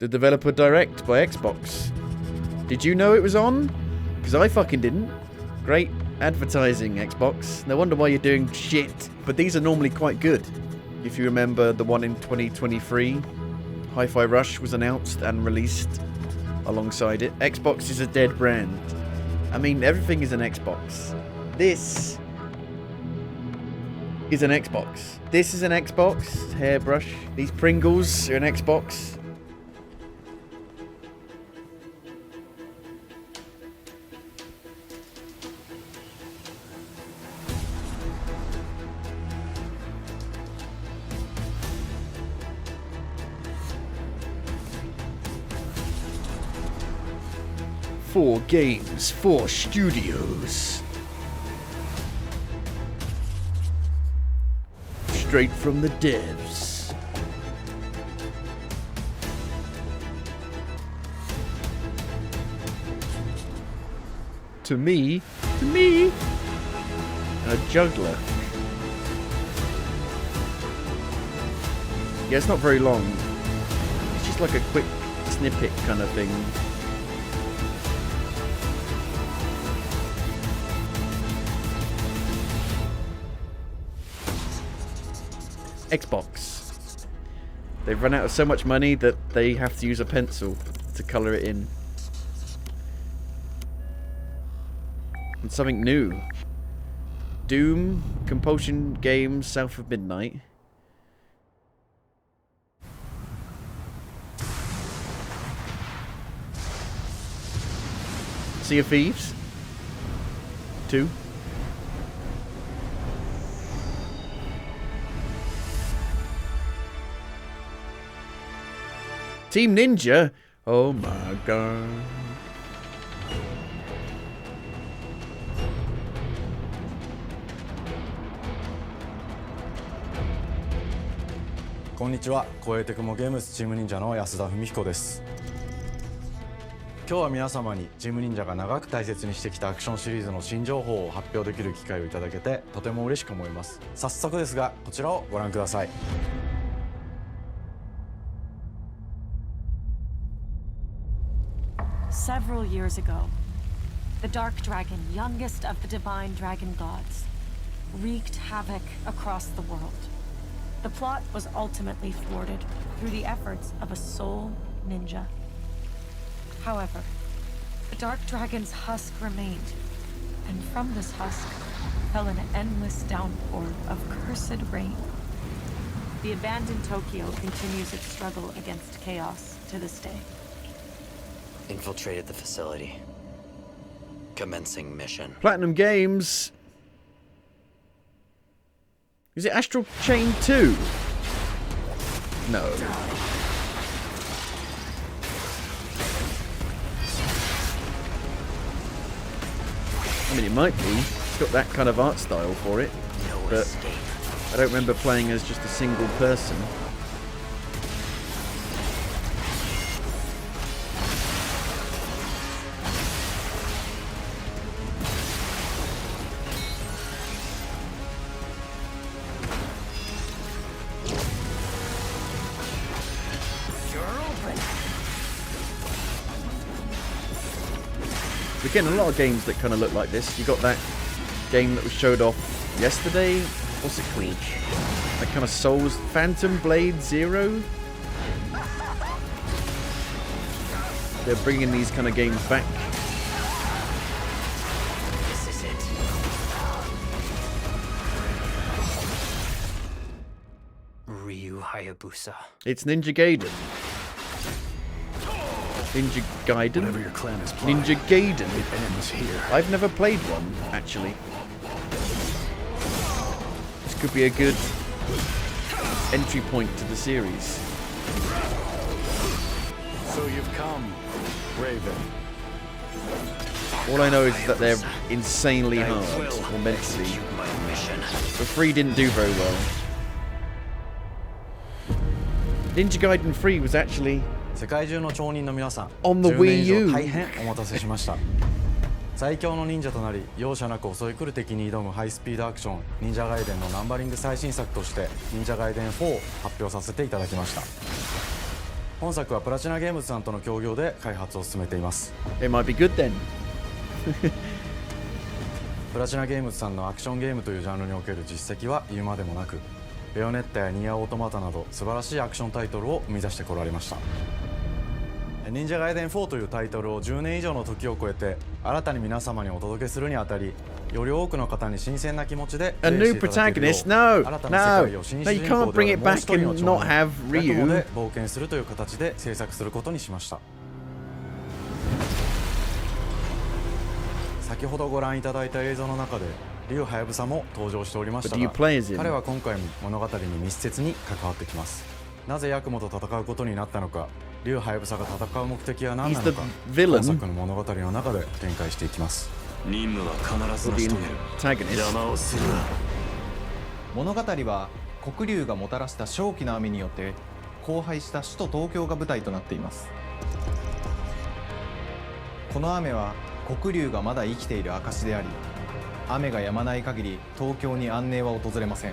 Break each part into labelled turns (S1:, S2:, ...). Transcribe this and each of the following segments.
S1: The developer direct by Xbox. Did you know it was on? Because I fucking didn't. Great advertising, Xbox. No wonder why you're doing shit. But these are normally quite good. If you remember the one in 2023, Hi-Fi Rush was announced and released alongside it. Xbox is a dead brand. I mean, everything is an Xbox. This is an Xbox. This is an Xbox. Hairbrush. These Pringles are an Xbox. Four games, four studios. Straight from the devs. To me, a juggler. Yeah, it's not very long. It's just like a quick snippet kind of thing. Xbox. They've run out of so much money that they have to use a pencil to colour it in. And something new. Doom, Compulsion Games, South of Midnight. Sea of Thieves 2. Team Ninja? Oh my god.
S2: Konnichiwa, 声テクモゲームスチーム忍者の安田文彦です。今日は皆様にチーム忍者が長く大切にしてきたアクションシリーズの新情報を発表できる機会をいただけてとても嬉しく思います。早速ですが、こちらをご覧ください。
S3: Several years ago, the Dark Dragon, youngest of the divine dragon gods, wreaked havoc across the world. The plot was ultimately thwarted through the efforts of a sole ninja. However, the Dark Dragon's husk remained, and from this husk fell an endless downpour of cursed rain. The abandoned Tokyo continues its struggle against chaos to this day.
S4: Infiltrated the facility. Commencing mission.
S1: Platinum Games. Is it Astral Chain 2? No. I mean, it might be. It's got that kind of art style for it. But I don't remember playing as just a single person. Again, a lot of games that kind of look like this. You got that game that was showed off yesterday. What's it called? That kind of Souls Phantom Blade Zero. They're bringing these kind of games back.
S4: This is it. Ryu Hayabusa.
S1: It's Ninja Gaiden. Ninja Gaiden?
S5: Whatever your clan is plotting,
S1: Ninja Gaiden.
S5: it ends here.
S1: I've never played one, actually. This could be a good entry point to the series.
S5: So you've come, Raven.
S1: All I know is that they're insanely hard, or meant to be. The 3 didn't do very well. Ninja Gaiden 3 was actually
S2: 世界中の町人の皆さん、
S1: on the
S2: 10
S1: Wii
S2: 年以
S1: U.
S2: 上大変お待たせしました。最強の忍者となり、容赦なく襲い来る敵に挑むハイスピードアクション、忍者ガイデンのナンバリング最新作として、忍者ガイデン4を発表させていただきました。本作はプラチナゲームズさんとの協業で開発を進めています。
S1: It might be good then.
S2: プラチナゲームズさんのアクションゲームというジャンルにおける実績は言うまでもなく、ベヨネッタやニアオートマタなど素晴らしいアクションタイトルを生み出してこられました。忍者ガイデン4というタイトルを10年以上の時を超えて新たに皆様にお届けするにあたり、より多くの方に新鮮な気持ちで
S1: A new protagonist? No, no, no. You can't bring it back and not have
S2: ヤクモで
S1: Ryu.
S2: 冒険するという形で制作することにしました。先ほどご覧いただいた映像の中で竜はやぶさも登場しておりました
S1: But do you
S2: が、
S1: play as him?
S2: 彼は今回も物語に密接に関わってきます。なぜヤクモと戦うことになったのか、竜はやぶさが戦う目的は何な
S1: He's
S2: の
S1: the
S2: か、
S1: villain.
S2: 本作の物語の中で展開していきます。
S5: 任務は必ず
S1: Or
S5: 成
S1: the
S5: し遂げる。
S1: antagonist.
S5: 邪魔をするな。
S6: 物語は黒竜がもたらした正気の雨によって荒廃した首都東京が舞台となっています。この雨は黒竜がまだ生きている証であり、雨が止まない限り東京に安寧は訪れません。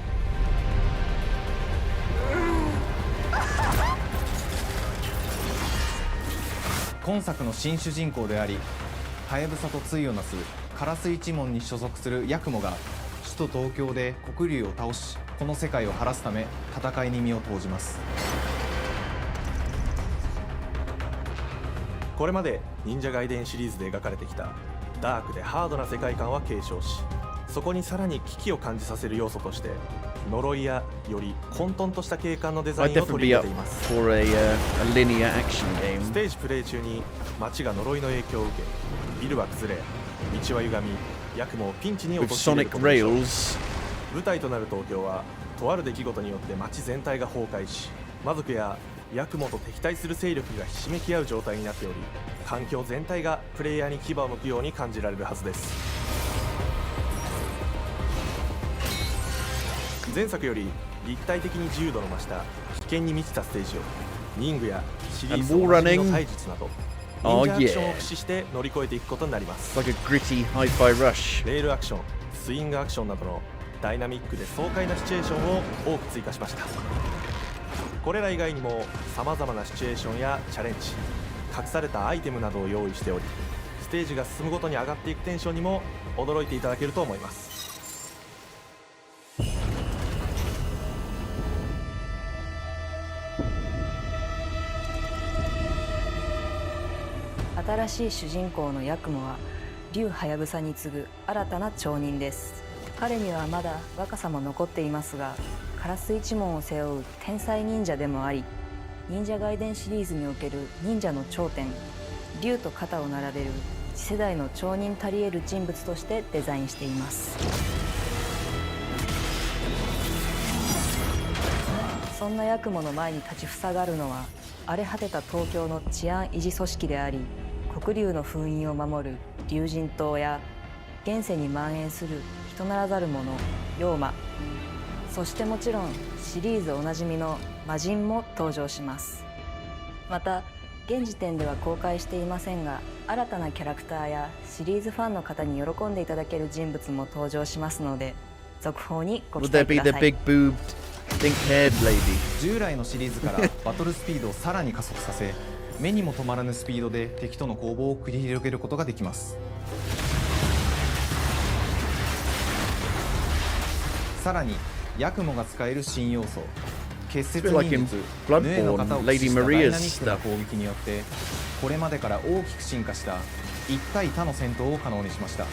S6: 今作の新主人公であり、はやぶさと対をなす烏一門に所属するヤクモが首都東京で黒竜を倒し、この世界を晴らすため戦いに身を投じます。
S7: これまで忍者ガイデンシリーズで描かれてきたダークでハードな世界観は継承し、そこにさらに危機を感じさせる要素として呪いやより混沌とした景観のデザ
S1: I'd
S7: インを取
S1: definitely
S7: り
S1: be
S7: 入れ
S1: up
S7: ています。
S1: for a linear action
S7: ス
S1: game.
S7: テージプレイ中に街が呪いの影響を受け、ビルは崩れ、道は歪み、ヤクモをピンチに
S1: With
S7: 陥れる
S1: Sonic
S7: ことでしょう。
S1: rails.
S7: 舞台となる東京はとある出来事によって街全体が崩壊し、魔族やヤクモと敵対する勢力がひしめき合う状態になっており、環境全体がプレイヤーに牙を向くように感じられるはずです。前作より立体的に自由度の増した危険に満ちたステージを忍具やシリーズ
S1: And
S7: お
S1: wall
S7: なじみ
S1: running.
S7: の体術など
S1: Oh
S7: 忍者アクションを
S1: yeah.
S7: 駆使して乗り越えていくことになります。
S1: Like a gritty hi-fi rush.
S7: レールアクション、スイングアクションなどのダイナミックで爽快なシチュエーションを多く追加しました。これら以外にも様々なシチュエーションやチャレンジ、隠されたアイテムなどを用意しており、ステージが進むごとに上がっていくテンションにも驚いていただけると思います。
S8: 新しい主人公のヤクモは竜はやぶさに次ぐ新たな町人です。彼にはまだ若さも残っていますが、烏一門を背負う天才忍者でもあり、忍者ガイデンシリーズにおける忍者の頂点、竜と肩を並べる次世代の町人たり得る人物としてデザインしています。そんなヤクモの前に立ちふさがるのは、荒れ果てた東京の治安維持組織であり、黒竜の封印を守る竜神島や現世に蔓延する人ならざる者妖魔、そしてもちろんシリーズおなじみの魔人も登場します。また現時点では公開していませんが、新たなキャラクターやシリーズファンの方に喜んでいただける人物も登場しますので、続報にご
S1: Would
S8: 期
S1: there
S8: 待
S1: be
S8: く
S1: the
S8: ださい。
S1: big boobed, pink-haired lady?
S6: 従来のシリーズからバトルスピードをさらに加速させ、目にも止まらぬスピードで敵との攻防を繰り広げることができます。さらにヤクモが使える新要素、結節
S1: It's a bit like
S6: 忍
S1: in
S6: 術、
S1: Bloodborne,
S6: ヌエの型を駆使
S1: Lady
S6: したダイ
S1: Maria's
S6: ナミックな攻撃によってこれまでから大きく進化した一対他の戦闘を可能にしました。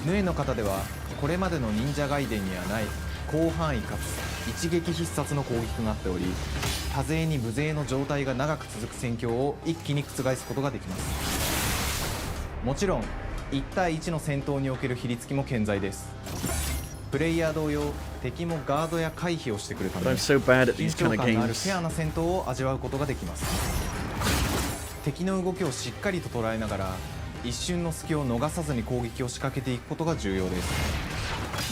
S6: ヌエの型ではこれまでの忍者ガイデンにはない広範囲かつ一撃必殺の攻撃となっており、多勢に無勢の状態が長く続く戦況を一気に覆すことができます。もちろん1対1の戦闘における比率も健在です。プレイヤー同様、敵もガードや回避をしてくるた
S1: But
S6: め
S1: I'm so bad at
S6: 緊
S1: these
S6: 張
S1: kind of
S6: 感のある
S1: games.
S6: フェアな戦闘を味わうことができます。敵の動きをしっかりと捉えながら一瞬の隙を逃さずに攻撃を仕掛けていくことが重要です。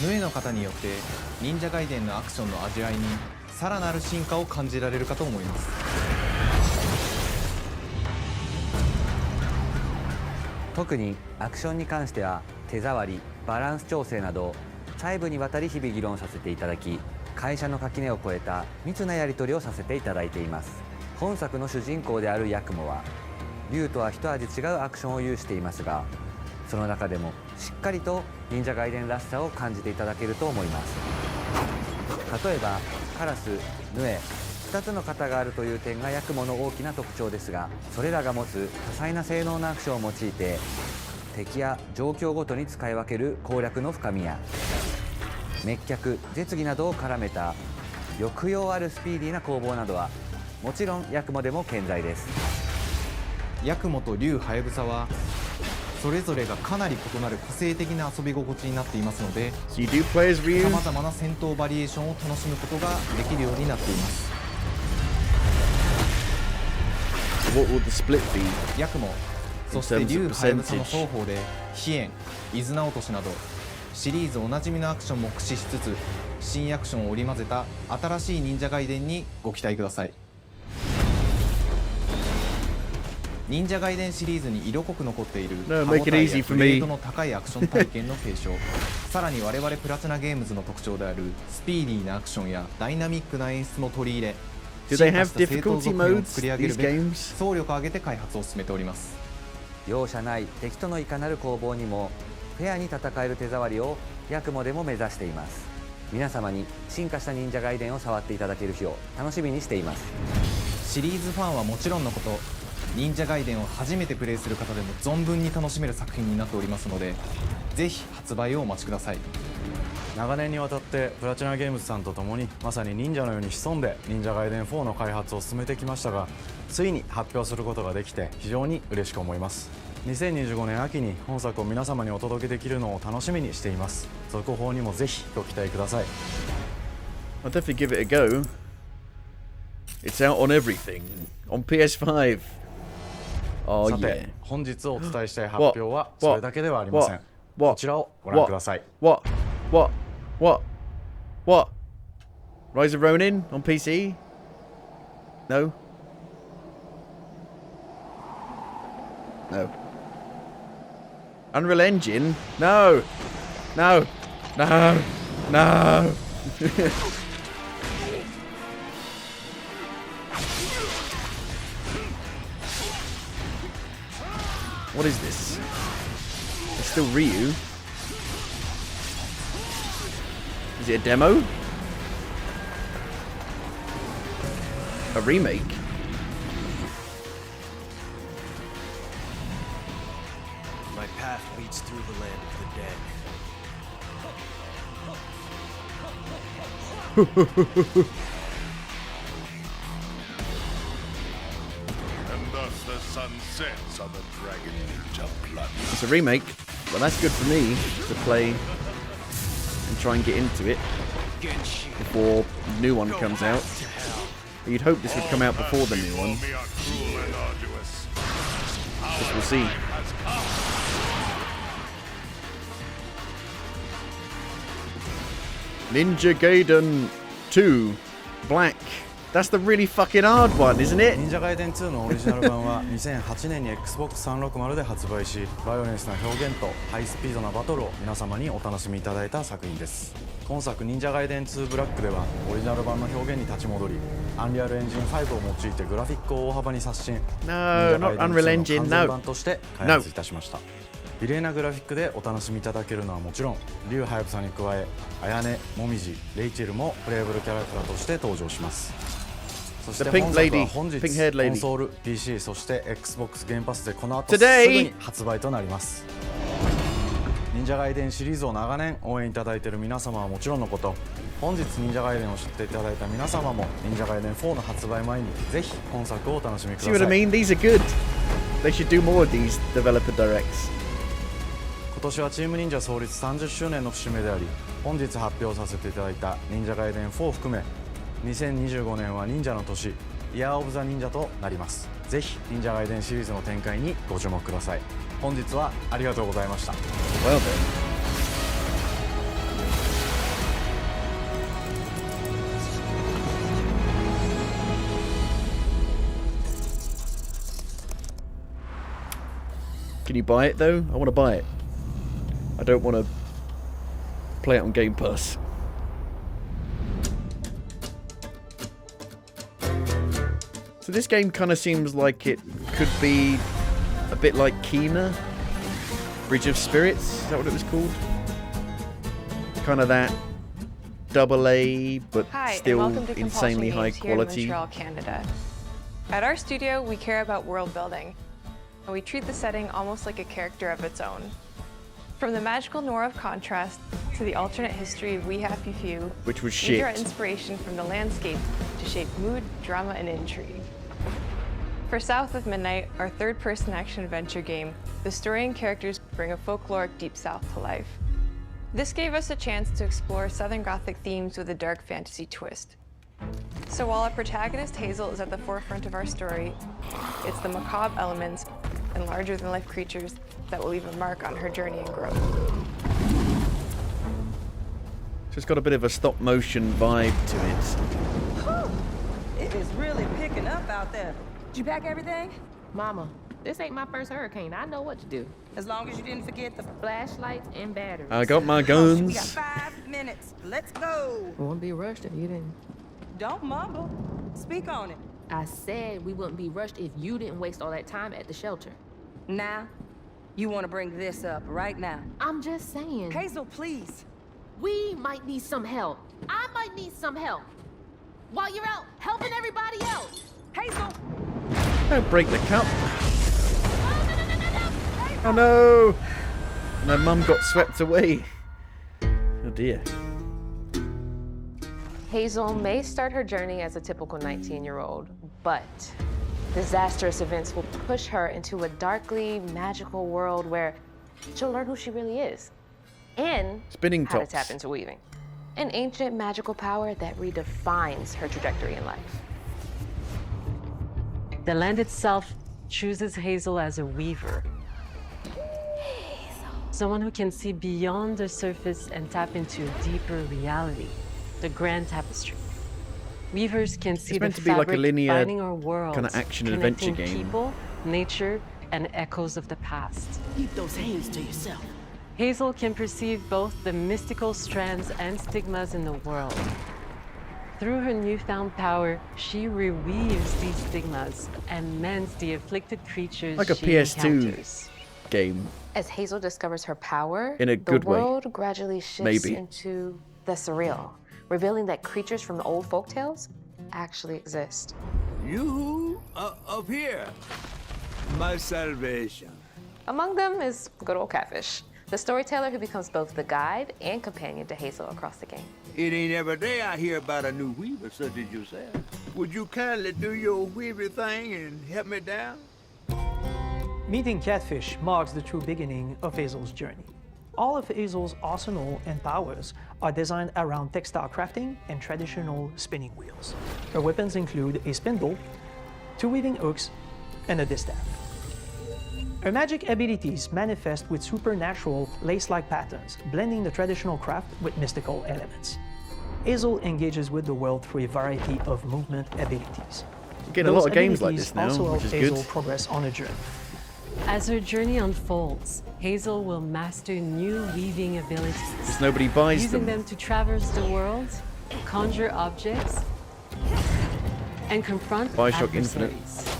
S6: ヌエの方によって忍者ガイデンのアクションの味わいにさらなる進化を感じられるかと思います。
S9: 特にアクションに関しては手触り、バランス調整など細部にわたり日々議論させていただき、会社の垣根を越えた密なやり取りをさせていただいています。本作の主人公であるヤクモは竜とは一味違うアクションを有していますが、その中でもしっかりと忍者ガイデンらしさを感じていただけると思います。例えばカラス、ヌエ、2つの型があるという点がヤクモの大きな特徴ですが、それらが持つ多彩な性能のアクションを用いて敵や状況ごとに使い分ける攻略の深みや、滅却、絶技などを絡めた抑揚あるスピーディーな攻防などはもちろんヤクモでも健在です。
S6: ヤクモと竜ハヤブサはそれぞれがかなり異なる個性的な遊び心地になっていますので、
S1: So you do play as Ryu?
S6: さまざまな戦闘バリエーションを楽しむことができるようになっています。
S1: What will the split be?
S6: ヤクモ、そして竜ハヤブサの双方で飛燕、イズナ落としなどシリーズおなじみのアクションも駆使しつつ、新アクションを織り交ぜた新しい忍者ガイデンにご期待ください。忍者ガイデンシリーズに色濃く残っている
S1: No,
S6: 歯応
S1: make it
S6: え
S1: easy
S6: や
S1: for
S6: グレ
S1: me.
S6: ードの高いアクション体験の継承さらに我々プラチナゲームズの特徴であるスピーディーなアクションやダイナミックな演出も取り入れ、
S1: Do they
S6: 進化
S1: have
S6: した正当
S1: difficulty
S6: 続編を
S1: modes,
S6: 作り上げる
S1: these
S6: べく
S1: games?
S6: 総力を挙げて開発を進めております。
S9: 容赦ない敵とのいかなる攻防にもフェアに戦える手触りをヤクモでも目指しています。皆様に進化した忍者ガイデンを触っていただける日を楽しみにしています。
S6: シリーズファンはもちろんのこと、忍者ガイデンを初めてプレイする方でも存分に楽しめる作品になっておりますので、ぜひ発売をお待ちください。
S2: 長年にわたってプラチナゲームズさんと共にまさに忍者のように潜んで忍者ガイデン4の開発を進めてきましたが、ついに発表することができて非常に嬉しく思います。2025年秋に本作を皆様にお届けできるのを楽しみにしています。続報にもぜひご期待ください。
S1: I'll definitely give it a go. It's out on everything. On PS5. Oh
S2: さて
S1: yeah.
S2: 本日お伝えしたい発表はそれだけではありません。
S1: What?
S2: こちらをご覧ください。
S1: What? Rise of Ronin on PC? No? No. Unreal Engine? No! No! No! No! What is this? It's still Ryu. Is it a demo? A remake?
S5: My path leads through the land of the dead.
S10: And thus the sun sets on the Dragon Ninja Blood.
S1: It's a remake. Well, that's good for me to play and try and get into it before the new one comes out. But you'd hope this would come out before the new one. Guess we'll see. Ninja Gaiden 2 Black. That's the really fucking hard one, isn't it?
S2: 忍者ガイデン2のオリジナル版は2008年に Xbox360 で発売し、バイオレンスな表現とハイスピードなバトルを皆様にお楽しみいただいた作品です。今作忍者ガイデン2ブラックではオリジナル版の表現に立ち戻り、アンリアルエンジン5を用いてグラフィックを大幅に刷新、
S1: No, not Unreal
S2: 忍者
S1: Engine,
S2: ガイデン2の完全
S1: no.
S2: 版として開発いたしました。綺麗なグラフィックでお楽しみいただけるのはもちろん、竜ハヤブサに加え、綾音、もみじ、レイチェルもプレイブルキャラクターとして登場します。そして
S1: The pink
S2: 本作は
S1: lady,
S2: 本日
S1: pink-haired lady.
S2: コンソール、PC、そして Xbox ゲームパスでこの後
S1: Today
S2: すぐに発売となります。忍者ガイデンシリーズを長年応援いただいている皆様はもちろんのこと、本日忍者ガイデンを知っていただいた皆様も忍者ガイデン4の発売前にぜひ本作をお楽しみくだ
S1: See what
S2: さ
S1: I
S2: い。
S1: mean? These are good. They should do more of these developer directs.
S2: 今年はチーム忍者創立30周年の節目であり、本日発表させていただいた忍者ガイデン4を含め2025年は忍者の年、イヤーオブザ忍者となります。ぜひ忍者ガイデンシリーズの展開にご注目ください。本日はありがとうございました。
S1: Well then. Can you buy it though? I want to buy it. I don't want to play it on Game Pass. So this game kind of seems like it could be a bit like Kena, Bridge of Spirits. Is that what it was called? Kind of that AA, but
S11: Hi,
S1: still
S11: and welcome to
S1: insanely high
S11: Compulsion Games here in
S1: quality.
S11: Montreal, Canada. At our studio, we care about world building, and we treat the setting almost like a character of its own. From the magical noir of contrast to the alternate history of We Happy Few,
S1: Which was
S11: we draw
S1: shit.
S11: inspiration from the landscape to shape mood, drama, and intrigue. For South of Midnight, our third-person action-adventure game, the story and characters bring a folkloric Deep South to life. This gave us a chance to explore Southern Gothic themes with a dark fantasy twist. So while our protagonist Hazel is at the forefront of our story, it's the macabre elements and larger-than-life creatures that will leave a mark on her journey and growth.
S1: So it's got a bit of a stop-motion vibe to it.
S12: It is really picking up out there. Did you pack everything?
S13: Mama, this ain't my first hurricane. I know what to do.
S12: As long as you didn't forget the
S13: Flashlights and batteries.
S1: I got my
S12: We got
S1: guns.
S12: 5 minutes. Let's go.
S13: Won't be rushed if you didn't.
S12: Don't mumble. Speak on it.
S13: I said we wouldn't be rushed if you didn't waste all that time at the shelter.
S12: Now, you want to bring this up right now.
S13: I'm just saying.
S12: Hazel, please.
S13: We might need some help. I might need some help. While you're out helping everybody else.
S12: Hazel!
S1: Don't break the cup. Oh no! My mum got swept away. Oh dear.
S13: Hazel may start her journey as a typical 19-year-old, but disastrous events will push her into a darkly magical world where she'll learn who she really is and
S1: Spinning
S13: how
S1: tops.
S13: to tap into weaving, an ancient magical power that redefines her trajectory in life.
S14: The land itself chooses Hazel as a weaver. Someone who can see beyond the surface and tap into a deeper reality, the grand tapestry. Weavers can see
S1: It's meant
S14: the
S1: to be like a
S14: fabric
S1: linear
S14: binding our world,
S1: kind of action adventure
S14: connecting
S1: game.
S14: people, nature, and echoes of the past.
S12: Keep those hands to yourself.
S14: Hazel can perceive both the mystical strands and stigmas in the world. Through her newfound power, she reweaves these stigmas and mends the afflicted creatures
S1: Like a
S14: she
S1: PS2
S14: encounters.
S1: game.
S13: As Hazel discovers her power,
S1: In a good
S13: the
S1: way.
S13: world gradually shifts
S1: Maybe.
S13: into the surreal, revealing that creatures from the old folktales actually exist.
S15: You up here, my salvation.
S13: Among them is good old Catfish, the storyteller who becomes both the guide and companion to Hazel across the game.
S15: It ain't every day I hear about a new weaver such as yourself. Would you kindly do your weaver thing and help me down?
S16: Meeting Catfish marks the true beginning of Hazel's journey. All of Hazel's arsenal and powers are designed around textile crafting and traditional spinning wheels. Her weapons include a spindle, 2 weaving hooks, and a distaff. Her magic abilities manifest with supernatural lace-like patterns, blending the traditional craft with mystical elements. Hazel engages with the world through a variety of movement abilities.
S1: You get a lot of games like
S16: abilities
S1: this now,
S16: also help
S1: which is
S16: Hazel
S1: good.
S16: progress on a journey.
S14: As her journey unfolds, Hazel will master new weaving abilities.
S1: Because nobody buys
S14: Using
S1: them.
S14: them to traverse the world, conjure objects, and confront
S1: Bioshock Infinite.
S14: adversaries.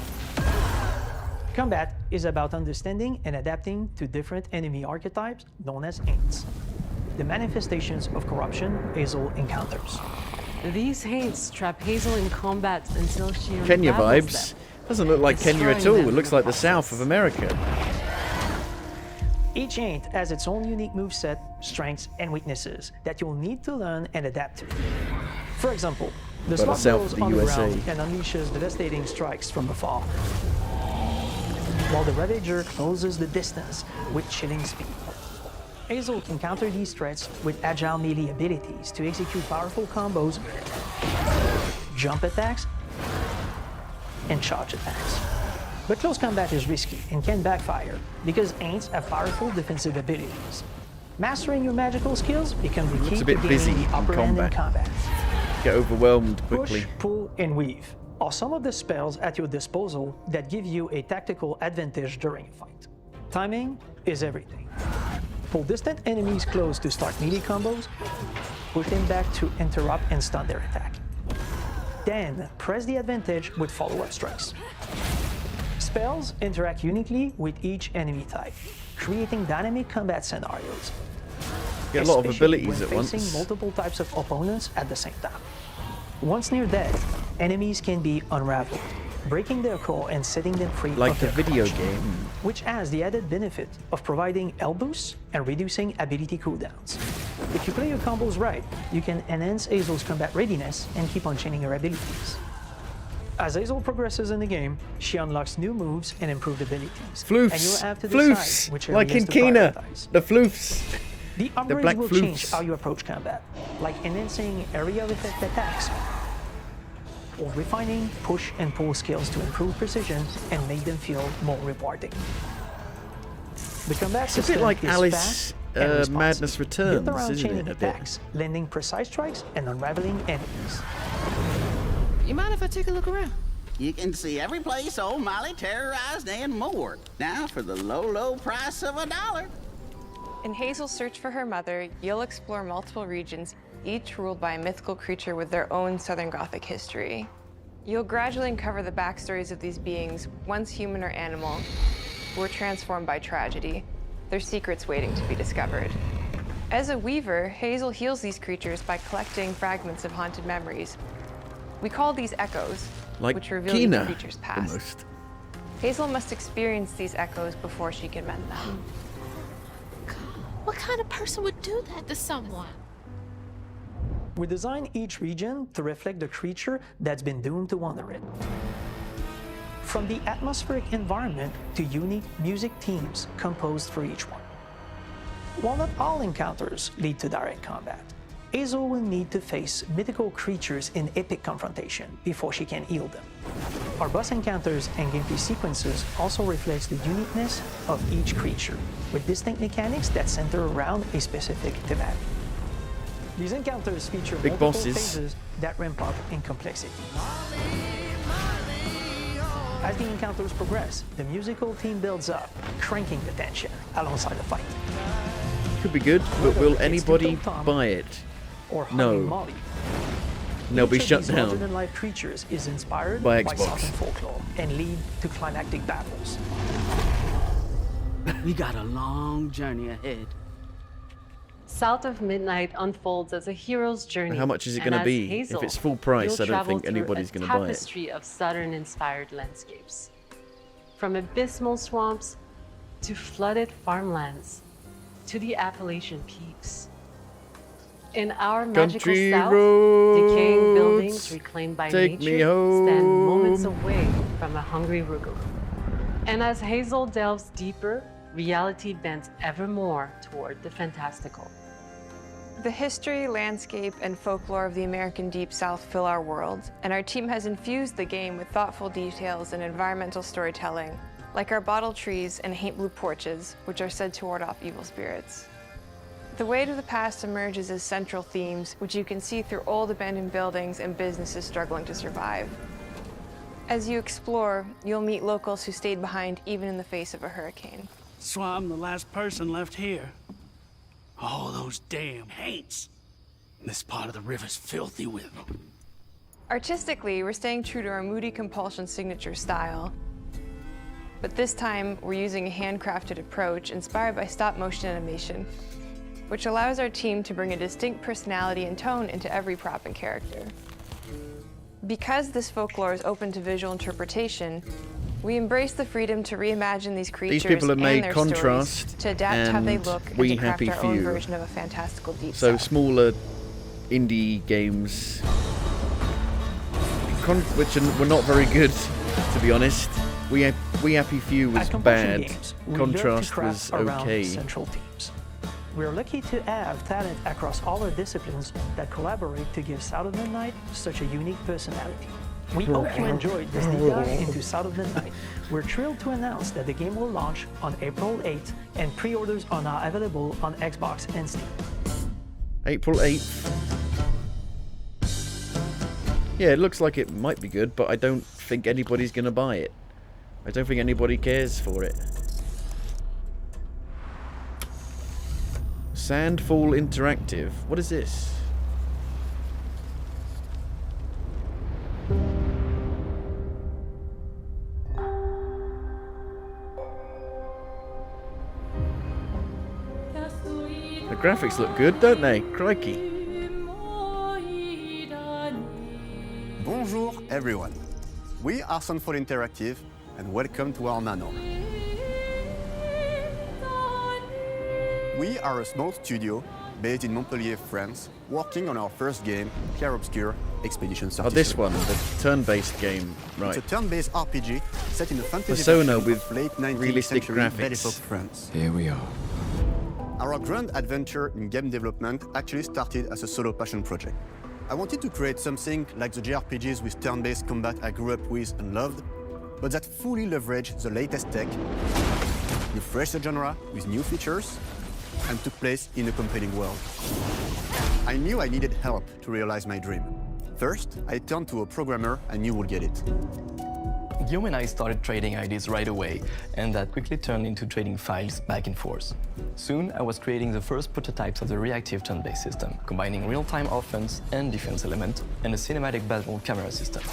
S16: Combat is about understanding and adapting to different enemy archetypes known as Aints, the manifestations of corruption Hazel encounters.
S14: These hates trap Hazel in combat until she
S1: Kenya
S14: unravels
S1: vibes.
S14: them,
S1: Doesn't look like Kenya at all.
S14: destroying
S1: It
S14: them
S1: looks
S14: in
S1: like the south of America.
S16: Each Aint has its own unique moveset, strengths, and weaknesses that you'll need to learn and adapt to. For example, the
S1: But the
S16: slug
S1: south
S16: goes
S1: of the
S16: on the
S1: USA.
S16: ground and unleashes devastating strikes from afar, while the Ravager closes the distance with chilling speed. Hazel can counter these threats with agile melee abilities to execute powerful combos, jump attacks, and charge attacks. But close combat is risky and can backfire because Aints have powerful defensive abilities. Mastering your magical skills becomes the key
S1: Looks a
S16: to
S1: bit busy
S16: gaining the
S1: in
S16: upper hand in
S1: combat.
S16: combat.
S1: Get overwhelmed quickly.
S16: Push, pull, and weave are some of the spells at your disposal that give you a tactical advantage during a fight. Timing is everything. Pull distant enemies close to start melee combos, push them back to interrupt and stun their attack. Then press the advantage with follow-up strikes. Spells interact uniquely with each enemy type, creating dynamic combat scenarios.
S1: Get a lot of
S16: especially
S1: abilities
S16: when
S1: at once.
S16: facing multiple types of opponents at the same time. Once near death, enemies can be unraveled, breaking their core and setting them free
S1: Like
S16: of
S1: a
S16: their
S1: video
S16: clutch,
S1: game.
S16: which has the added benefit of providing health boosts and reducing ability cooldowns. If you play your combos right, you can enhance Hazel's combat readiness and keep on chaining her abilities. As Hazel progresses in the game, she unlocks new moves and improved abilities. And you'll
S1: Floofs.
S16: have to decide
S1: Floofs.
S16: which
S1: Like in
S16: areas to
S1: Kena.
S16: prioritize.
S1: The floofs.
S16: The upgrades
S1: black
S16: will
S1: floofs.
S16: change how you approach combat, like enhancing area of effect attacks, or refining push and pull skills to improve precision and make them feel more rewarding. The combat
S1: It's a
S16: system
S1: bit like
S16: is
S1: Alice
S16: fast and responsive,
S1: Madness
S16: built
S1: Returns,
S16: around
S1: isn't
S16: chaining
S1: it? A bit.
S16: attacks, landing precise strikes, and unraveling enemies.
S17: You mind if I take a look around?
S18: You can see every place old Molly terrorized and more. Now for the low, low price of $1.
S11: In Hazel's search for her mother, you'll explore multiple regions, each ruled by a mythical creature with their own Southern Gothic history. You'll gradually uncover the backstories of these beings, once human or animal, who were transformed by tragedy, their secrets waiting to be discovered. As a weaver, Hazel heals these creatures by collecting fragments of haunted memories. We call these echoes,
S1: Like
S11: which reveal each
S1: Kena,
S11: creature's past.
S1: almost.
S11: Hazel must experience these echoes before she can mend them.
S17: What kind of person would do that to someone?
S16: We design each region to reflect the creature that's been doomed to wander it. From the atmospheric environment to unique music themes composed for each one. While not all encounters lead to direct combat, Hazel will need to face mythical creatures in epic confrontation before she can heal them. Our boss encounters and gameplay sequences also reflects the uniqueness of each creature, with distinct mechanics that center around a specific thematic. These encounters feature
S1: Big
S16: multiple
S1: bosses.
S16: phases that ramp up in complexity. As the encounters progress, the musical theme builds up, cranking the tension alongside the fight.
S1: Could be good, but will
S16: It's
S1: anybody
S16: Tito Tom
S1: buy it?
S16: Or
S1: No.
S16: Hugging Molly.
S1: And they'll be
S16: Each of
S1: shut
S16: these
S1: down.
S16: larger-than-life creatures is inspired
S1: By
S16: by
S1: Xbox.
S16: Southern folklore and lead to climactic battles.
S12: We got a long journey ahead.
S14: South of Midnight unfolds as a hero's journey.
S1: How much is it
S14: and
S1: gonna
S14: as
S1: be?
S14: Hazel,
S1: If it's full price,
S14: you'll
S1: I don't
S14: travel
S1: think
S14: through
S1: anybody's
S14: a
S1: gonna buy it.
S14: tapestry of Southern-inspired landscapes. From abysmal swamps to flooded farmlands to the Appalachian peaks. In our magical
S1: Country
S14: south,
S1: roads,
S14: decaying buildings reclaimed by
S1: take me
S14: nature stand moments
S1: home.
S14: away from a hungry Rugal. And as Hazel delves deeper, reality bends ever more toward the fantastical.
S11: The history, landscape, and folklore of the American Deep South fill our world, and our team has infused the game with thoughtful details and environmental storytelling, like our bottle trees and haint blue porches, which are said to ward off evil spirits. The Way to the Past emerges as central themes, which you can see through old abandoned buildings and businesses struggling to survive. As you explore, you'll meet locals who stayed behind even in the face of a hurricane.
S15: So I'm the last person left here. All those damn haints. This part of the river's filthy with them.
S11: Artistically, we're staying true to our moody compulsion signature style. But this time, we're using a handcrafted approach inspired by stop-motion animation, which allows our team to bring a distinct personality and tone into every prop and character. Because this folklore is open to visual interpretation, we embrace the freedom to reimagine these creatures
S1: people have made
S11: and their
S1: contrast
S11: stories, to adapt how they
S1: and
S11: look and
S1: We
S11: to craft
S1: Happy
S11: our own
S1: Few.
S11: version of a fantastical deep
S1: So
S11: south.
S1: smaller indie games, which were not very good, to be honest. We Happy Few was
S16: At Compulsion
S1: bad.
S16: Games, we learn to
S1: Contrast
S16: craft
S1: was
S16: around
S1: okay.
S16: central themes. We're lucky to have talent across all our disciplines that collaborate to give South of Midnight such a unique personality. We hope you enjoyed this deep dive into South of Midnight. We're thrilled to announce that the game will launch on April 8th, and pre-orders are now available on Xbox and Steam.
S1: April 8th. Yeah, it looks like it might be good, but I don't think anybody's gonna buy it. I don't think anybody cares for it. Sandfall Interactive. What is this? The graphics look good, don't they? Crikey.
S19: Bonjour everyone. We are Sunfall Interactive and welcome to our manor. We are a small studio based in Montpellier, France, working on our first game, Clair Obscur Expedition 33.
S1: Oh, this one, the turn-based game, right.
S19: It's a turn-based RPG set in a fantasy
S1: Persona
S19: version
S1: with
S19: of late 19th
S1: realistic
S19: century
S1: graphics.
S19: Belle-Époque France.
S6: Here we are.
S19: Our grand adventure in game development actually started as a solo passion project. I wanted to create something like the JRPGs with turn-based combat I grew up with and loved, but that fully leveraged the latest tech, refreshed the genre with new features, and took place in a compelling world. I knew I needed help to realize my dream. First, I turned to a programmer I knew would get it.
S20: Guillaume and I started trading ideas right away, and that quickly turned into trading files back and forth. Soon, I was creating the first prototypes of the reactive turn-based system, combining real-time offense and defense element, and a cinematic battle camera system.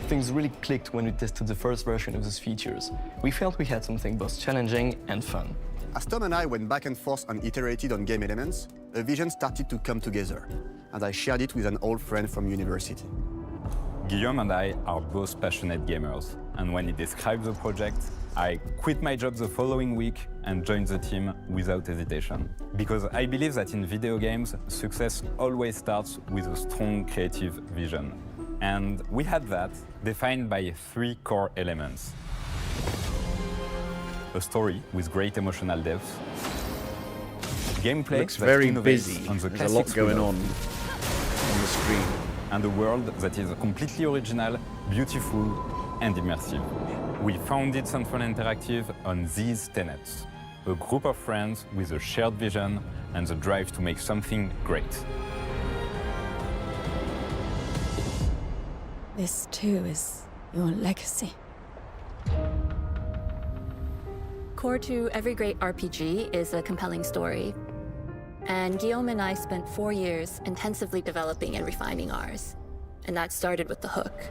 S20: Things really clicked when we tested the first version of those features. We felt we had something both challenging and fun.
S19: As Tom and I went back and forth and iterated on game elements, a vision started to come together, and I shared it with an old friend from university.
S21: Guillaume and I are both passionate gamers, and when he described the project, I quit my job the following week and joined the team without hesitation. Because I believe that in video games, success always starts with a strong creative vision. And we had that, defined by 3 core elements. A story with great emotional depth, gameplay
S1: Looks
S21: that
S1: very
S21: innovates
S1: busy.
S21: on the
S1: There's a lot
S21: classic
S1: going
S21: rhythm,
S1: on the screen,
S21: and a world that is completely original, beautiful, and immersive. We founded Sunfall Interactive on these tenets: a group of friends with a shared vision and the drive to make something great.
S17: This too is your legacy.
S22: Core to every great RPG is a compelling story. And Guillaume and I spent 4 years intensively developing and refining ours. And that started with the hook.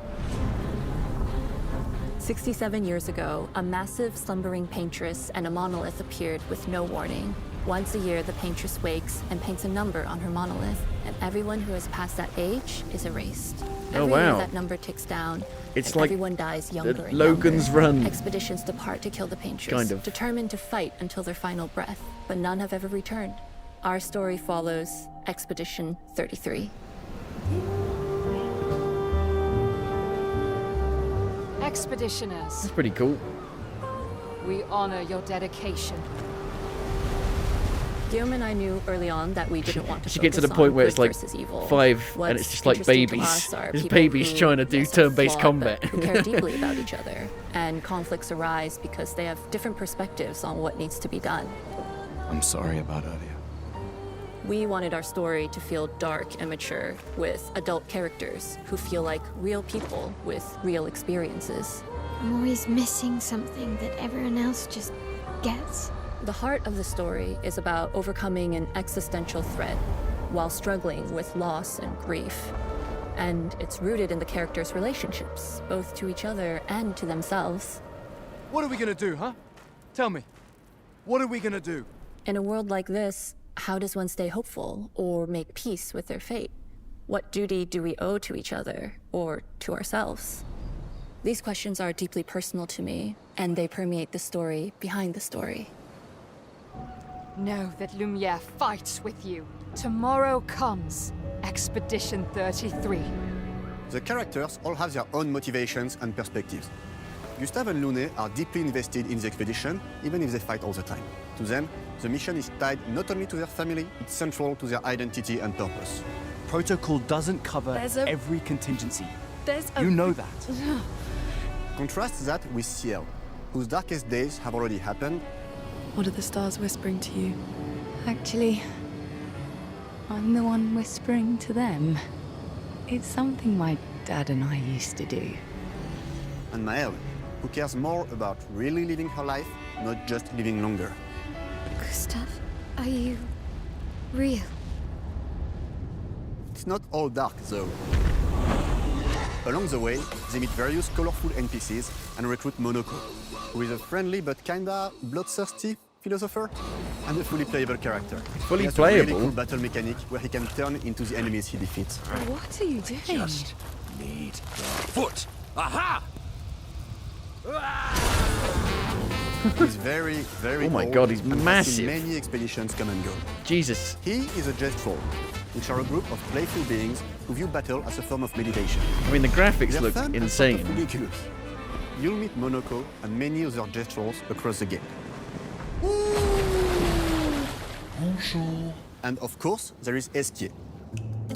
S22: 67 years ago, a massive slumbering paintress and a monolith appeared with no warning. Once a year, the paintress wakes and paints a number on her monolith, and everyone who has passed that age is erased. Every year that number ticks down,
S1: It's
S22: and
S1: like
S22: everyone dies younger and
S1: Logan's
S22: younger.
S1: Run.
S22: Expeditions depart to kill the paintress,
S1: Kind of.
S22: determined to fight until their final breath, but none have ever returned. Our story follows Expedition 33.
S23: Expeditioners,
S1: That's pretty cool.
S23: we honor your dedication.
S22: Guillaume and I knew early on that we didn't want to
S1: She gets to the
S22: focus
S1: point
S22: on
S1: where
S22: good
S1: it's like
S22: versus evil.
S1: 5 and
S22: What's
S1: it's just like
S22: interesting to
S1: babies.
S22: us are
S1: There's
S22: people
S1: babies
S22: who,
S1: trying to do
S22: yes, are
S1: turn-based
S22: flawed,
S1: combat.
S22: but who care deeply about each other, and conflicts arise because they have different perspectives on what needs to be done.
S6: I'm sorry about earlier.
S22: We wanted our story to feel dark and mature, with adult characters who feel like real people with real experiences.
S17: I'm always missing something that everyone else just gets.
S22: The heart of the story is about overcoming an existential threat while struggling with loss and grief. And it's rooted in the characters' relationships, both to each other and to themselves.
S5: What are we gonna do, huh? Tell me. What are we gonna do?
S22: In a world like this, how does one stay hopeful or make peace with their fate? What duty do we owe to each other or to ourselves? These questions are deeply personal to me, and they permeate the story behind the story.
S23: Know that Lumiere fights with you. Tomorrow comes Expedition 33.
S19: The characters all have their own motivations and perspectives. Gustave and Lune are deeply invested in the expedition, even if they fight all the time. To them, the mission is tied not only to their family, it's central to their identity and purpose.
S5: Protocol doesn't cover every contingency. You know that.
S19: Contrast that with Ciel, whose darkest days have already happened.
S24: What are the stars whispering to you? Actually, I'm the one whispering to them. It's something my dad and I used to do.
S19: And Maëlle, who cares more about really living her life, not just living longer.
S17: Gustav, are you real?
S19: It's not all dark, though. Along the way, they meet various colorful NPCs and recruit Monoko, who is a friendly but kinda bloodthirsty philosopher. and a fully playable character.
S1: Fully
S19: he has
S1: playable?
S19: a really cool battle mechanic where he can turn into the enemies he defeats.
S23: What are you doing?
S5: Just need the foot. Aha!
S19: He's very, very
S1: Oh my
S19: old
S1: god, he's
S19: and has
S1: massive.
S19: seen many expeditions come and go.
S1: Jesus.
S19: He is a Gestrol, which are a group of playful beings who view battle as a form of meditation.
S1: I mean, the graphics
S19: They're
S1: look
S19: fun and
S1: insane.
S19: sort of ridiculous. You'll meet Monoko and many other Gestrals across the game.
S5: Bonjour.
S19: And of course, there is Esquier,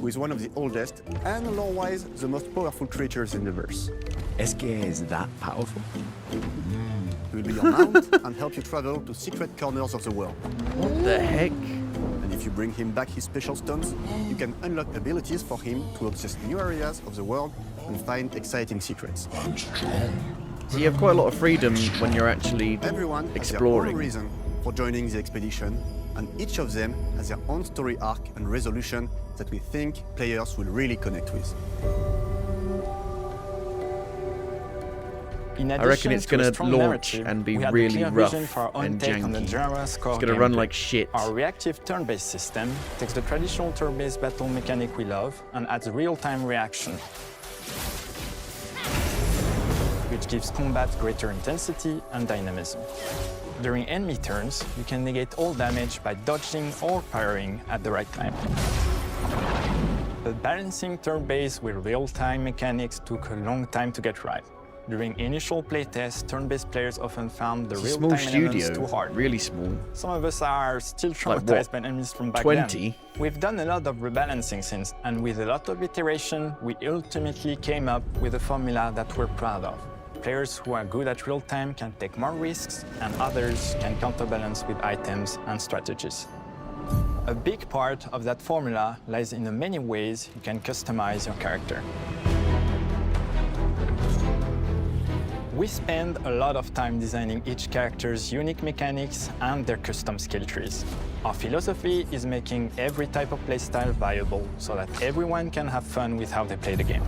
S19: who is one of the oldest and lore-wise the most powerful creatures in the verse.
S5: Esquier is that powerful?
S19: He will be your mount and help you travel to secret corners of the world.
S1: What the heck?
S19: And if you bring him back his special stones, you can unlock abilities for him to access new areas of the world and find exciting secrets.
S1: So you have quite a lot of freedom when you're actually
S19: Everyone
S1: exploring.
S19: has their own reason for joining the expedition, and each of them has their own story arc and resolution that we think players will really connect with.
S2: In
S1: I reckon it's going to
S2: strong
S1: launch
S2: narrative,
S1: and be
S2: we had a
S1: really
S2: clear
S1: rough
S2: vision for our own
S1: and
S2: take on the
S1: janky.
S2: genre's core
S1: It's going to run
S2: gameplay.
S1: like shit.
S2: Our reactive turn-based system takes the traditional turn-based battle mechanic we love and adds real-time reaction, which gives combat greater intensity and dynamism. During enemy turns, you can negate all damage by dodging or parrying at the right time. But balancing turn-based with real-time mechanics took a long time to get right. During initial playtests, turn-based players often found the
S1: It's a small
S2: real-time elements
S1: studio,
S2: too hard.
S1: really small.
S2: Some of us are still
S1: Like what?
S2: traumatized by enemies from back
S1: 20?
S2: then. We've done a lot of rebalancing since, and with a lot of iteration, we ultimately came up with a formula that we're proud of. Players who are good at real-time can take more risks, and others can counterbalance with items and strategies. A big part of that formula lies in the many ways you can customize your character. We spend a lot of time designing each character's unique mechanics and their custom skill trees. Our philosophy is making every type of playstyle viable so that everyone can have fun with how they play the game.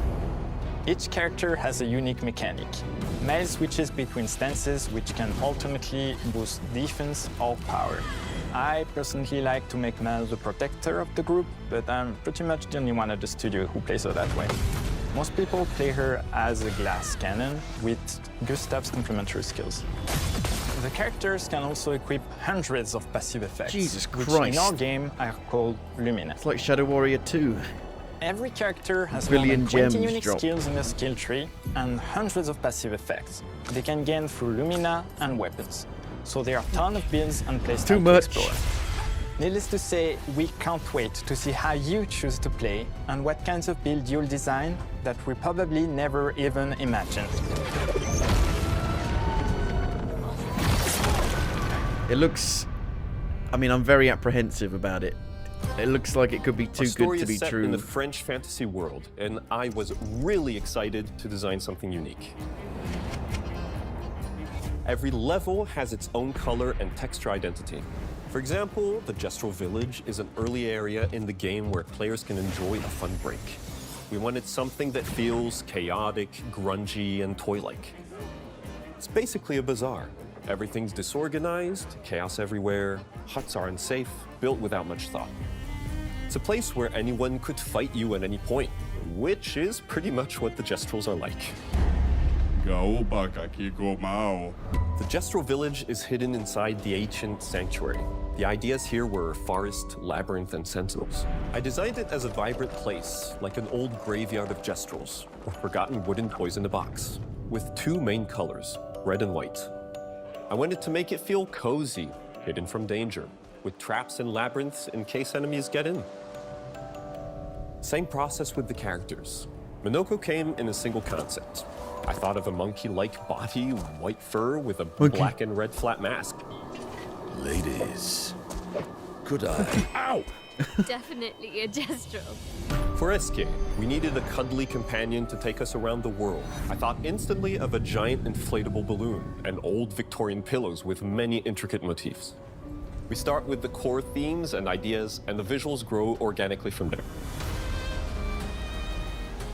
S2: Each character has a unique mechanic. Mel switches between stances which can ultimately boost defense or power. I personally like to make Mel the protector of the group, but I'm pretty much the only one at the studio who plays her that way. Most people play her as a glass cannon with Gustav's complementary skills. The characters can also equip hundreds of passive effects,
S1: Jesus
S2: which
S1: Christ.
S2: in our game are called Lumina.
S1: It's like Shadow Warrior 2.
S2: Every character has
S1: Billion
S2: more than 20
S1: gems
S2: unique
S1: dropped.
S2: skills in their skill tree and hundreds of passive effects. They can gain through Lumina and weapons. So there are a ton of builds and playstyles
S1: Too
S2: to
S1: much.
S2: explore. Needless to say, we can't wait to see how you choose to play and what kinds of build you'll design that we probably never even imagined.
S1: It looks... I mean, I'm very apprehensive about it. It looks like it could be too
S3: Our story
S1: good to be
S3: is set
S1: true.
S3: in the French fantasy world, and I was really excited to design something unique. Every level has its own color and texture identity. For example, the Gestral Village is an early area in the game where players can enjoy a fun break. We wanted something that feels chaotic, grungy, and toy-like. It's basically a bazaar. Everything's disorganized, chaos everywhere, huts are unsafe, built without much thought. It's a place where anyone could fight you at any point, which is pretty much what the Gestrals are like. The Gestral Village is hidden inside the ancient sanctuary. The ideas here were forest, labyrinth, and sentinels. I designed it as a vibrant place, like an old graveyard of Gestrals, or forgotten wooden toys in a box, with two main colors, red and white. I wanted to make it feel cozy, hidden from danger, with traps and labyrinths in case enemies get in. Same process with the characters. Monoko came in a single concept. I thought of a monkey-like body, white fur with a black and red flat mask.
S10: Ladies, could I?
S3: Ow!
S4: Definitely a Gestral.
S3: For Escape, we needed a cuddly companion to take us around the world. I thought instantly of a giant inflatable balloon and old Victorian pillows with many intricate motifs. We start with the core themes and ideas, and the visuals grow organically from there.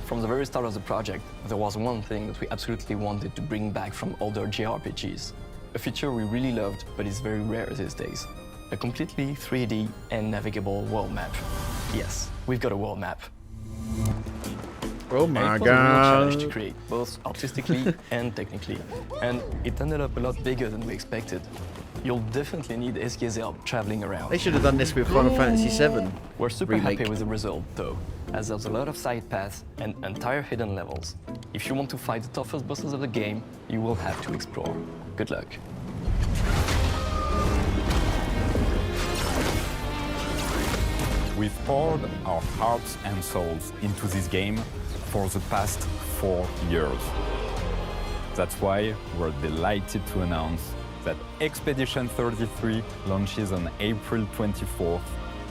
S20: From the very start of the project, there was one thing that we absolutely wanted to bring back from older JRPGs. A feature we really loved, but is very rare these days. A completely 3D and navigable world map. Yes, we've got a world map.
S1: Oh my
S20: it was a real challenge
S1: god.
S20: to create, both artistically and technically. And it ended up a lot bigger than we expected. You'll definitely need SK's help traveling around.
S1: They should have done this with Final Fantasy VII.
S20: We're super
S1: remake.
S20: happy with the result, though, as there's a lot of side paths and entire hidden levels. If you want to fight the toughest bosses of the game, you will have to explore. Good luck.
S21: We've poured our hearts and souls into this game for the past 4 years. That's why we're delighted to announce that Expedition 33 launches on April 24th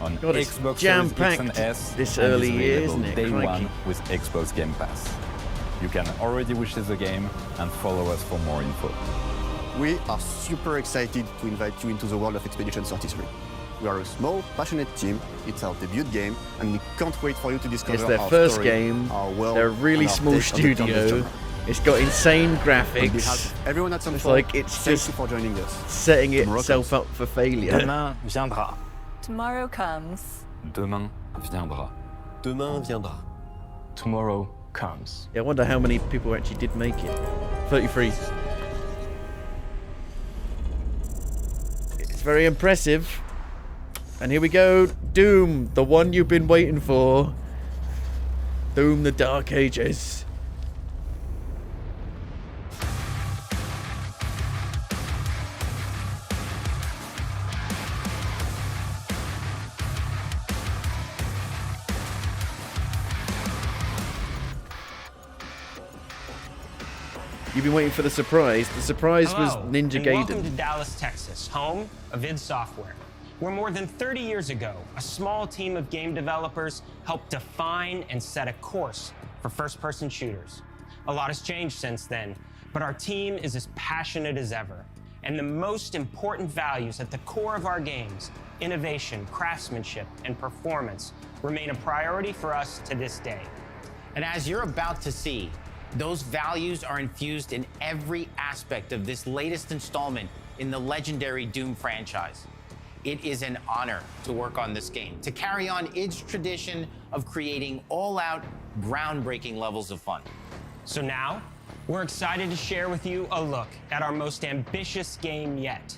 S21: on
S1: God, it's
S21: Xbox Series X and
S1: jam-packed
S21: S
S1: this
S21: and is
S1: early year,
S21: available
S1: isn't it?
S21: day
S1: Crikey.
S21: one with Xbox Game Pass. You can already wishlist the game and follow us for more info.
S19: We are super excited to invite you into the world of Expedition 33. We are a small, passionate team. It's our debut game, and we can't wait for you to discover
S1: It's their
S19: our
S1: first
S19: story,
S1: game.
S19: our world,
S1: They're a really
S19: and our
S1: small
S19: take on the
S1: studio.
S19: genre.
S1: It's got insane
S19: On behalf
S1: graphics.
S19: of everyone at
S1: It's
S19: Sunfall,
S1: like it's
S19: thank
S1: just
S19: you for joining us.
S1: setting
S19: Tomorrow
S1: itself
S19: comes.
S1: up for failure.
S7: Demain viendra.
S22: Tomorrow comes.
S21: Demain viendra.
S3: Demain viendra.
S20: Tomorrow comes.
S1: Yeah, I wonder how many people actually did make it. 33. It's very impressive. And here we go. Doom, the one you've been waiting for. Doom, the Dark Ages. You've been waiting for the surprise. The surprise was
S8: Hello,
S1: Ninja
S8: and
S1: Gaiden.
S8: welcome to Dallas, Texas, home of id Software, where more than 30 years ago, a small team of game developers helped define and set a course for first-person shooters. A lot has changed since then, but our team is as passionate as ever. And the most important values at the core of our games, innovation, craftsmanship, and performance, remain a priority for us to this day.
S9: And as you're about to see, those values are infused in every aspect of this latest installment in the legendary Doom franchise. It is an honor to work on this game, to carry on id's tradition of creating all-out, groundbreaking levels of fun.
S8: So now, we're excited to share with you a look at our most ambitious game yet.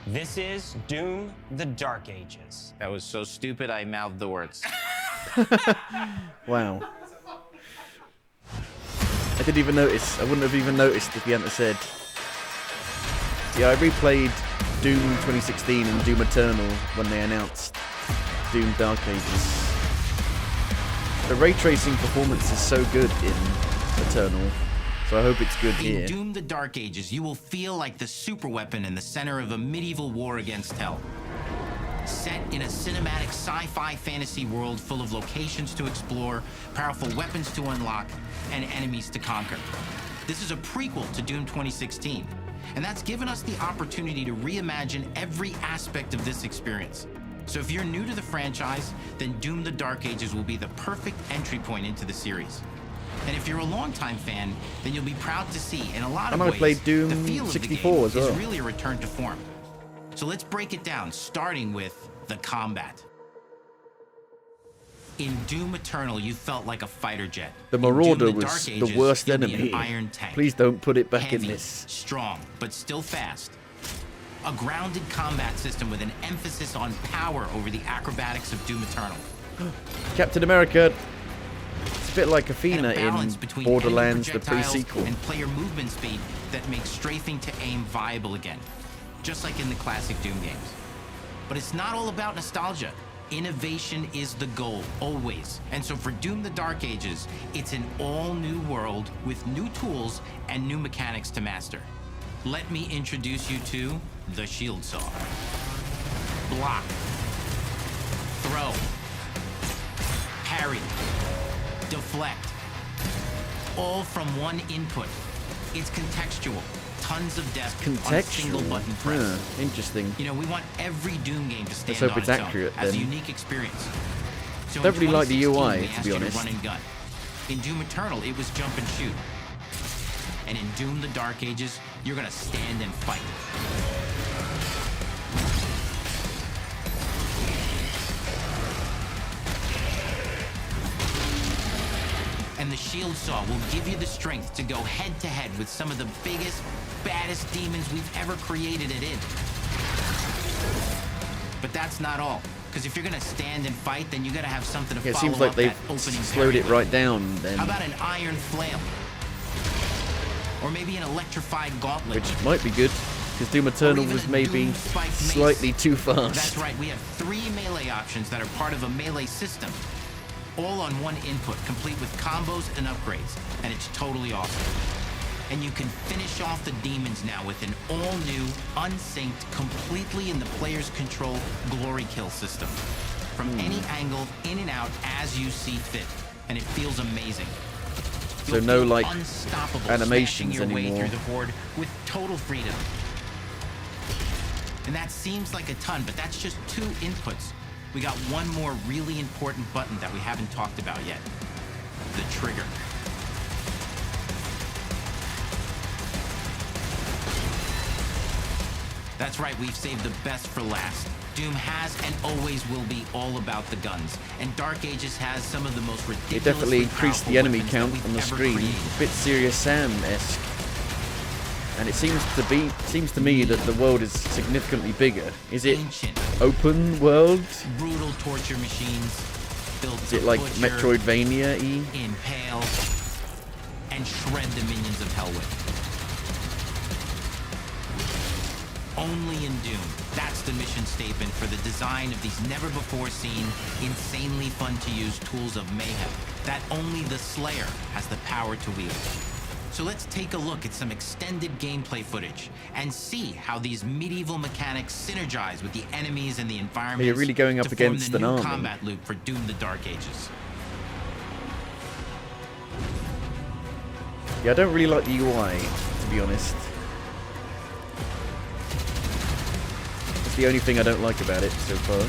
S8: This is Doom: The Dark Ages.
S9: That was so stupid I mouthed the words.
S1: Wow. I didn't even notice. I wouldn't have even noticed if you hadn't have said. Yeah, I replayed Doom 2016 and Doom Eternal when they announced Doom Dark Ages. The ray tracing performance is so good in Eternal, so I hope it's good here.
S9: In Doom: The Dark Ages, you will feel like the superweapon in the center of a medieval war against hell. Set in a cinematic sci-fi fantasy world full of locations to explore, powerful weapons to unlock, and enemies to conquer. This is a prequel to Doom 2016, and that's given us the opportunity to reimagine every aspect of this experience. So if you're new to the franchise, then Doom: The Dark Ages will be the perfect entry point into the series. And if you're a longtime fan, then you'll be proud to see, in a lot of
S1: And I
S9: ways,
S1: played Doom
S9: the feel
S1: 64
S9: of
S1: as
S9: the game
S1: well.
S9: is really a return to form. So let's break it down, starting with the combat. In Doom Eternal, you felt like a fighter jet.
S1: The
S9: In Doom:
S1: Marauder
S9: The
S1: was
S9: Dark
S1: the
S9: Ages,
S1: worst
S9: you'll be
S1: enemy.
S9: an iron tank.
S1: Please don't put it back
S9: Heavy,
S1: in this.
S9: strong, but still fast. A grounded combat system with an emphasis on power over the acrobatics of Doom Eternal.
S1: Captain America. It's a bit like Athena
S9: Balance
S1: in
S9: between
S1: Borderlands,
S9: enemy
S1: the
S9: projectiles
S1: pre-sequel.
S9: and player movement speed that makes strafing to aim viable again, just like in the classic Doom games. But it's not all about nostalgia. Innovation is the goal, always. And so for Doom: The Dark Ages, it's an all-new world with new tools and new mechanics to master. Let me introduce you to the Shield Saw. Block. Throw. Parry. Deflect. All from one input. It's contextual. Tons of depth on a single
S1: Contextual.
S9: button press.
S1: Yeah, interesting.
S9: You know, we want every Doom game to stand
S1: hope
S9: on
S1: it's
S9: its
S1: accurate,
S9: own as a
S1: then.
S9: unique experience. So
S1: Don't
S9: in
S1: really like the
S9: 2016,
S1: UI,
S9: we
S1: to
S9: asked
S1: be
S9: you
S1: honest.
S9: Run and gun. In Doom Eternal, it was jump and shoot. And in Doom: The Dark Ages, you're gonna stand and fight. shield saw will give you the strength to go head-to-head with some of the biggest, baddest demons we've ever created at id. But that's not all. Because if you're gonna stand and fight, then you gotta have something to follow
S1: It seems like
S9: up
S1: they've
S9: that opening
S1: slowed
S9: parry
S1: it
S9: with.
S1: right down then.
S9: How about an iron flail? Or maybe an electrified gauntlet.
S1: Which might be good, because Doom Eternal was maybe slightly too fast.
S9: That's right, we have 3 melee options that are part of a melee system. All on one input, complete with combos and upgrades. And it's totally awesome. And you can finish off the demons now with an all-new, unsynced, completely in the player's control glory kill system. From any angle, in and out, as you see fit. And it feels amazing.
S1: So no, like,
S9: Unstoppable,
S1: animations
S9: smashing your way
S1: anymore.
S9: through the horde with total freedom. And that seems like a ton, but that's just 2 inputs. We got one more really important button that we haven't talked about yet. The trigger. That's right, we've saved the best for last. Doom has and always will be all about the guns, and Dark Ages has some of the most ridiculously
S1: It definitely increased the enemy count on the
S9: ever
S1: screen.
S9: created.
S1: A bit Serious Sam-esque. And it seems to me that the world is significantly bigger. Is it open world?
S9: Brutal torture machines. Built
S1: Is
S9: to
S1: it like
S9: butcher,
S1: Metroidvania-y?
S9: impale, and shred the minions of hell with. Only in Doom. That's the mission statement for the design of these never-before-seen, insanely fun-to-use tools of mayhem that only the Slayer has the power to wield. So let's take a look at some extended gameplay footage and see how these medieval mechanics synergize with the enemies and the environments
S1: You're really going up
S9: to form
S1: against
S9: the
S1: an
S9: new
S1: army.
S9: combat loop for Doom: The Dark Ages.
S1: Yeah, I don't really like the UI, to be honest. It's the only thing I don't like about it so far.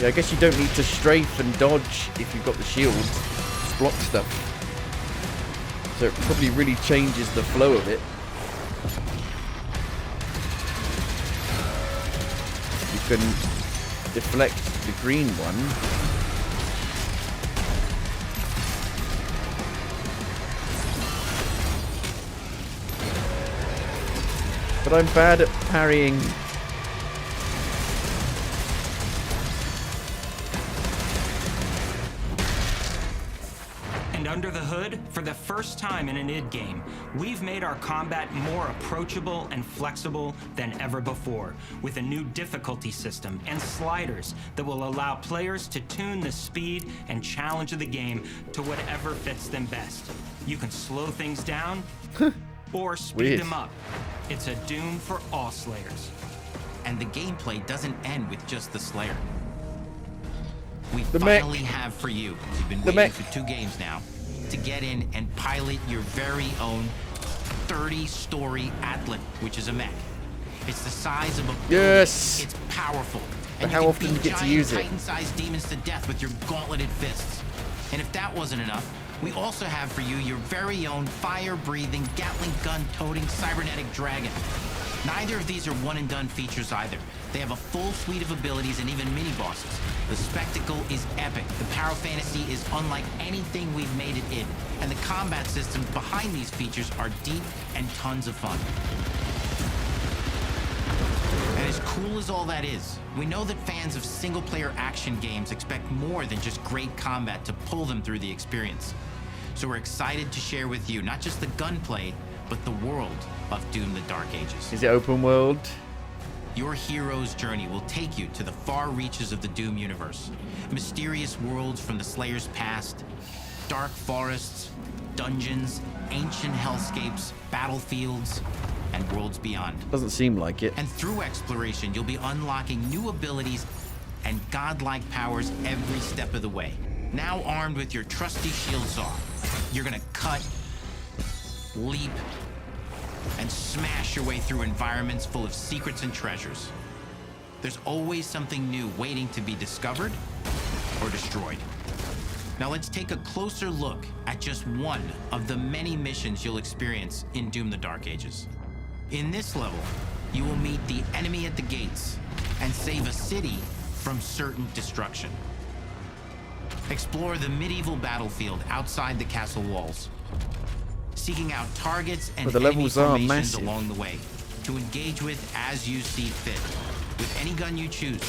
S1: Yeah, I guess you don't need to strafe and dodge if you've got the shield. Just block stuff. So it probably really changes the flow of it. You can deflect the green one. But I'm bad at parrying.
S8: And under the hood, for the first time in an id game, we've made our combat more approachable and flexible than ever before, with a new difficulty system and sliders that will allow players to tune the speed and challenge of the game to whatever fits them best. You can slow things down or speed
S1: Weird.
S8: them up. It's a Doom for all Slayers.
S9: And the gameplay doesn't end with just the Slayer. We
S1: The mech.
S9: finally have for you, you've been
S1: The
S9: waiting
S1: mech.
S9: for 2 games now, to get in and pilot your very own 30-story Atlan, which is a mech. It's the size of a building.
S1: Yes.
S9: It's powerful.
S1: But
S9: And
S1: how
S9: you can
S1: often do
S9: beat
S1: you get to
S9: giant
S1: use it?
S9: Titan-sized demons to death with your gauntleted fists. And if that wasn't enough, we also have for you your very own fire-breathing, Gatling gun-toting cybernetic dragon. Neither of these are one-and-done features either. They have a full suite of abilities and even mini-bosses. The spectacle is epic. The Power Fantasy is unlike anything we've made it in. And the combat systems behind these features are deep and tons of fun. And as cool as all that is, we know that fans of single-player action games expect more than just great combat to pull them through the experience. So we're excited to share with you not just the gunplay, but the world of Doom: The Dark Ages.
S1: Is it open world?
S9: Your hero's journey will take you to the far reaches of the Doom universe. Mysterious worlds from the Slayer's past, dark forests, dungeons, ancient hellscapes, battlefields, and worlds beyond.
S1: Doesn't seem like it.
S9: And through exploration, you'll be unlocking new abilities and godlike powers every step of the way. Now armed with your trusty shield saw, you're gonna cut, leap, and smash your way through environments full of secrets and treasures. There's always something new waiting to be discovered or destroyed. Now let's take a closer look at just one of the many missions you'll experience in Doom: The Dark Ages. In this level, you will meet the enemy at the gates and save a city from certain destruction. Explore the medieval battlefield outside the castle walls, seeking out targets and
S1: the
S9: enemy
S1: levels are
S9: formations
S1: massive.
S9: along the way to engage with as you see fit, with any gun you choose.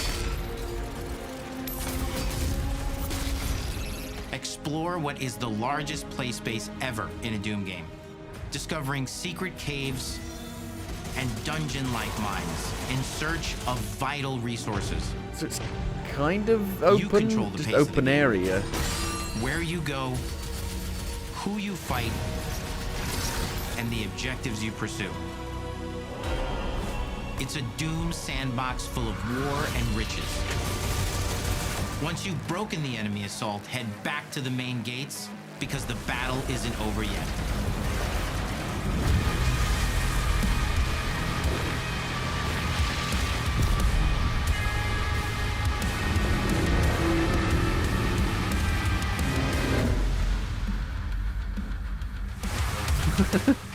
S9: Explore what is the largest play space ever in a Doom game, discovering secret caves and dungeon-like mines in search of vital resources.
S1: So it's kind of open, just open area.
S9: Where you go, who you fight, and the objectives you pursue. It's a Doom sandbox full of war and riches. Once you've broken the enemy assault, head back to the main gates, because the battle isn't over yet.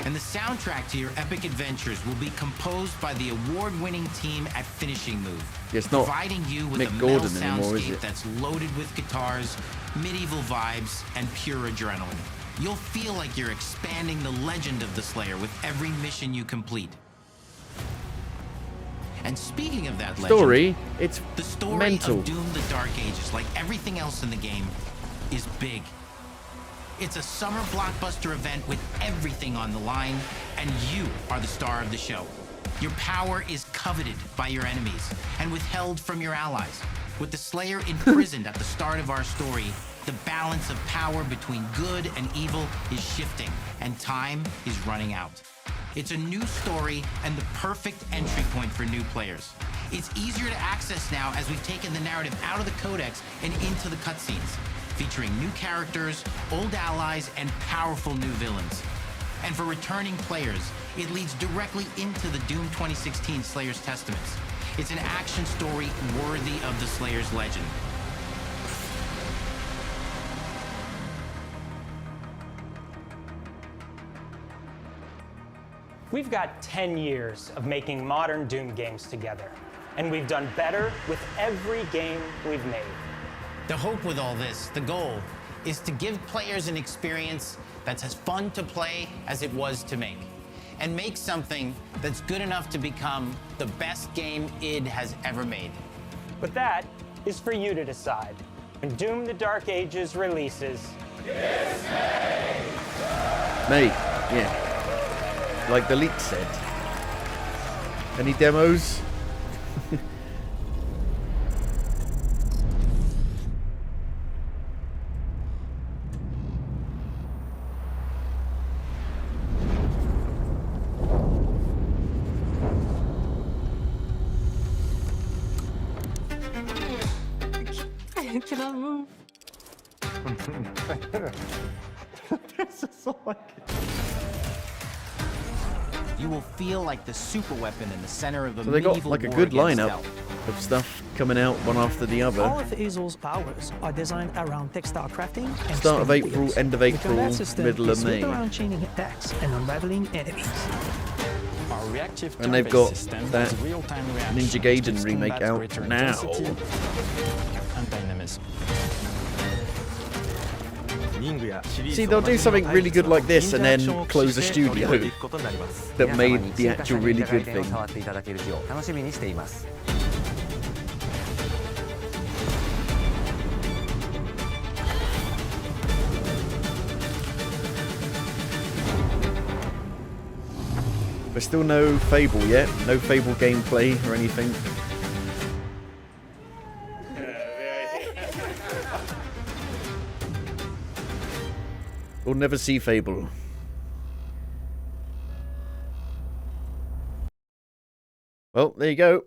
S9: And the soundtrack to your epic adventures will be composed by the award-winning team at Finishing Move,
S1: It's not
S9: providing you with
S1: Mick
S9: a metal
S1: Gordon anymore, is
S9: soundscape
S1: it?
S9: that's loaded with guitars, medieval vibes, and pure adrenaline. You'll feel like you're expanding the legend of the Slayer with every mission you complete. And speaking of that
S1: Story,
S9: legend,
S1: it's
S9: the story
S1: mental.
S9: of Doom: The Dark Ages, like everything else in the game, is big. It's a summer blockbuster event with everything on the line, and you are the star of the show. Your power is coveted by your enemies and withheld from your allies. With the Slayer imprisoned at the start of our story, the balance of power between good and evil is shifting, and time is running out. It's a new story and the perfect entry point for new players. It's easier to access now as we've taken the narrative out of the codex and into the cutscenes, featuring new characters, old allies, and powerful new villains. And for returning players, it leads directly into the Doom 2016 Slayer's Testaments. It's an action story worthy of the Slayer's legend.
S8: We've got 10 years of making modern Doom games together, and we've done better with every game we've made.
S9: The hope with all this, the goal, is to give players an experience that's as fun to play as it was to make, and make something that's good enough to become the best game id has ever made.
S8: But that is for you to decide. When Doom: The Dark Ages releases,
S1: Mate, yeah. Like the leak said. Any demos?
S14: I cannot move.
S6: This is so like
S9: You will feel like the super weapon in the center of a
S1: So they got
S9: medieval
S1: like a
S9: war
S1: good
S9: against
S1: lineup
S9: hell.
S1: of stuff coming out one after the
S16: All
S1: other.
S16: of Hazel's powers are designed around textile crafting and
S1: Start of
S16: spinning
S1: April,
S16: wheels.
S1: end of
S16: The
S1: April,
S16: combat system
S1: middle of
S16: is built
S1: May.
S16: around chaining attacks and unraveling enemies.
S5: Our reactive
S1: And they've
S5: turn-based
S1: got
S5: system
S1: that
S5: has real-time reaction
S1: Ninja
S5: to
S1: Gaiden remake
S5: combat
S1: out
S5: greater
S1: now.
S5: intensity and dynamism.
S1: See, they'll do something really good like this and then close a studio that made the actual really good thing. There's still no Fable yet, no Fable gameplay or anything. We'll never see Fable. Well, there you go.